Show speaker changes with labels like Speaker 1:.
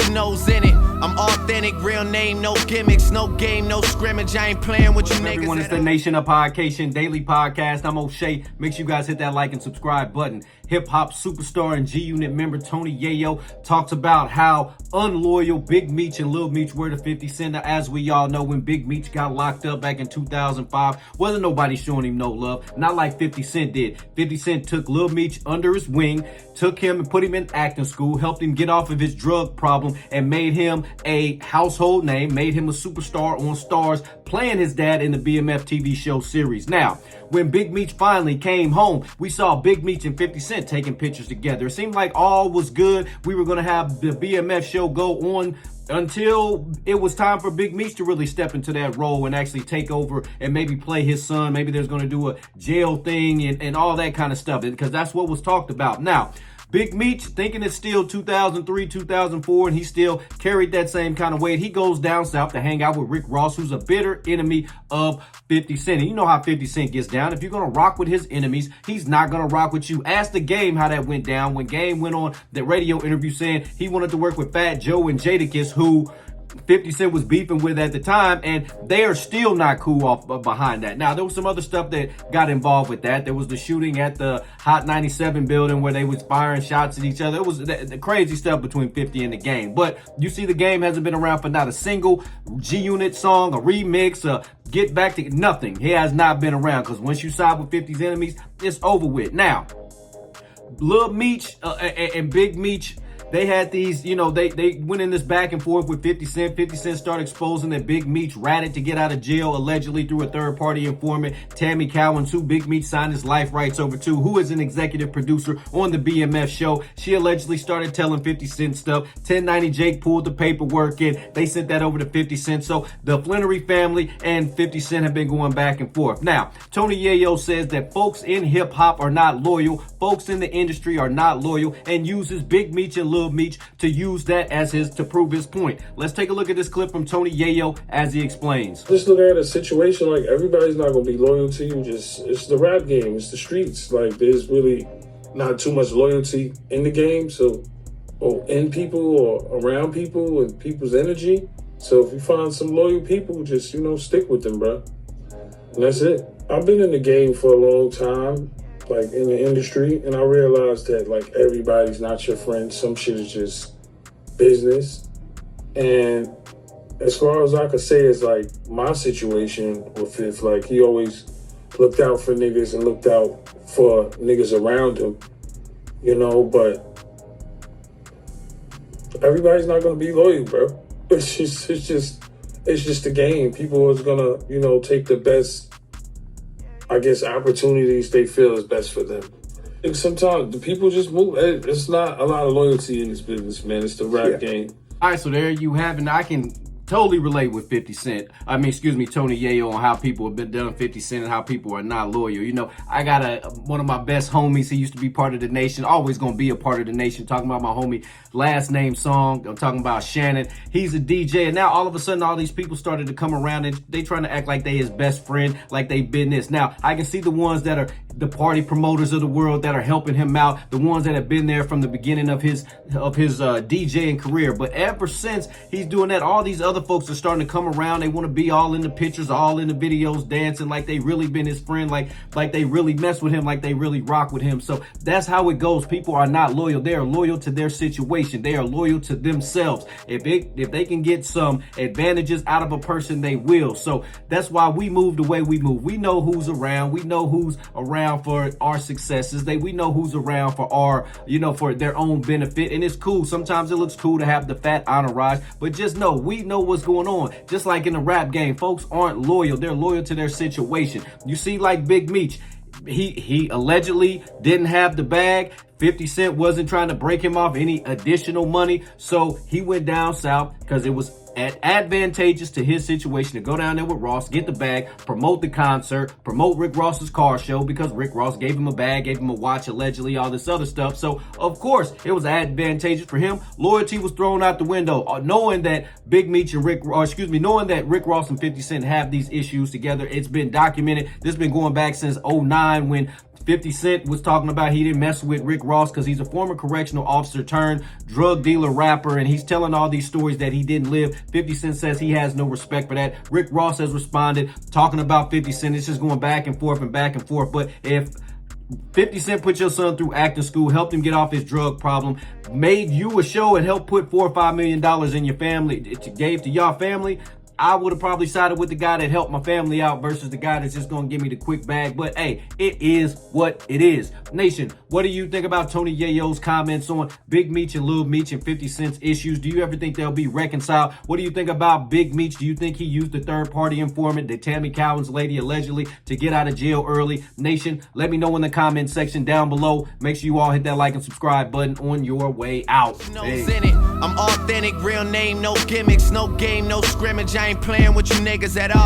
Speaker 1: your nose in it. I'm authentic, real name, no gimmicks, no game, no scrimmage. I ain't playing with you niggas.
Speaker 2: Everyone, it's the Nation of Podcation Daily Podcast. I'm O'Shea. Make sure you guys hit that like and subscribe button. Hip-hop superstar and G-Unit member Tony Yayo talks about how unloyal Big Meech and Lil Meech were to 50 Cent. Now, as we all know, when Big Meech got locked up back in 2005, wasn't nobody showing him no love. Not like 50 Cent did. 50 Cent took Lil Meech under his wing, took him and put him in acting school, helped him get off of his drug problem, and made him a household name, made him a superstar on Stars, playing his dad in the BMF TV show series. Now, when Big Meech finally came home, we saw Big Meech and 50 Cent taking pictures together. It seemed like all was good. We were going to have the BMF show go on until it was time for Big Meech to really step into that role and actually take over and maybe play his son. Maybe there's going to do a jail thing and all that kind of stuff, because that's what was talked about. Now, Big Meech, thinking it's still 2003, 2004, and he still carried that same kind of weight. He goes down south to hang out with Rick Ross, who's a bitter enemy of 50 Cent. And you know how 50 Cent gets down. If you're going to rock with his enemies, he's not going to rock with you. Ask the Game how that went down when Game went on the radio interview saying he wanted to work with Fat Joe and Jadakiss, who 50 Cent was beefing with at the time, and they are still not cool off behind that. Now, there was some other stuff that got involved with that. There was the shooting at the Hot 97 building where they was firing shots at each other. It was the crazy stuff between 50 and the Game. But you see, the Game hasn't been around for not a single G-Unit song, a remix, a get back to nothing. He has not been around, because once you side with 50's enemies, it's over with. Now, Lil Meech and Big Meech, they had these, they went in this back and forth with 50 Cent. 50 Cent started exposing that Big Meech ratted to get out of jail, allegedly through a third-party informant, Tammy Cowens, who Big Meech signed his life rights over to, who is an executive producer on the BMF show. She allegedly started telling 50 Cent stuff. 1090 Jake pulled the paperwork in. They sent that over to 50 Cent. So the Flannery family and 50 Cent have been going back and forth. Now, Tony Yayo says that folks in hip-hop are not loyal. Folks in the industry are not loyal, and uses Big Meech and Lil Meech to use that as to prove his point. Let's take a look at this clip from Tony Yayo as he explains.
Speaker 3: Just look at a situation like everybody's not going to be loyal to you. It's the rap game. It's the streets. Like, there's really not too much loyalty in the game. So, or in people or around people and people's energy. So if you find some loyal people, just, stick with them, bro. And that's it. I've been in the game for a long time, like in the industry, and I realized that like everybody's not your friend. Some shit is just business. And as far as I could say is like my situation with Fifth, like he always looked out for niggas and looked out for niggas around him, but everybody's not gonna be loyal, bro. It's just the game. People is gonna, take the best, I guess, opportunities they feel is best for them. And sometimes the people just move. It's not a lot of loyalty in this business, man. It's the rap game.
Speaker 2: All right, so there you have it. I can totally relate with 50 Cent. Tony Yayo, on how people have been done 50 Cent and how people are not loyal. I got one of my best homies. He used to be part of the Nation, always going to be a part of the Nation. Talking about my homie Last Name Song. I'm talking about Shannon. He's a DJ, and now all of a sudden all these people started to come around and they trying to act like they his best friend, like they business. Now, I can see the ones that are the party promoters of the world that are helping him out, the ones that have been there from the beginning of his DJing career. But ever since he's doing that, all these other folks are starting to come around. They want to be all in the pictures, all in the videos, dancing like they really been his friend, like they really mess with him, like they really rock with him. So that's how it goes. People are not loyal. They are loyal to their situation. They are loyal to themselves. If they can get some advantages out of a person, they will. So that's why we move the way we move. We know who's around. We know who's around for our successes. We know who's around for our, for their own benefit. And it's cool. Sometimes it looks cool to have the fat entourage, but just know, we know what's going on. Just like in the rap game, folks aren't loyal. They're loyal to their situation. You see, like Big Meech, he allegedly didn't have the bag. 50 Cent wasn't trying to break him off any additional money, so he went down south because it was advantageous to his situation to go down there with Ross, get the bag, promote the concert, promote Rick Ross's car show, because Rick Ross gave him a bag, gave him a watch, allegedly, all this other stuff. So of course it was advantageous for him. Loyalty was thrown out the window, knowing that Big Meech and knowing that Rick Ross and 50 Cent have these issues together. It's been documented. This has been going back since 2009 when 50 Cent was talking about he didn't mess with Rick Ross because he's a former correctional officer turned drug dealer rapper, and he's telling all these stories that he didn't live. 50 Cent says he has no respect for that. Rick Ross has responded talking about 50 Cent. It's just going back and forth and back and forth. But if 50 Cent put your son through acting school, helped him get off his drug problem, made you a show and helped put $4 or $5 million in your family, it gave to your family, I would have probably sided with the guy that helped my family out versus the guy that's just going to give me the quick bag. But hey, it is what it is. Nation, what do you think about Tony Yayo's comments on Big Meech and Lil Meech and 50 Cent's issues? Do you ever think they'll be reconciled? What do you think about Big Meech? Do you think he used the third-party informant, the Tammy Cowan's lady, allegedly, to get out of jail early? Nation, let me know in the comment section down below. Make sure you all hit that like and subscribe button on your way out. Hey.
Speaker 1: In it. I'm authentic, real name, no gimmicks, no game, no scrimmage. I ain't playing with you niggas at all.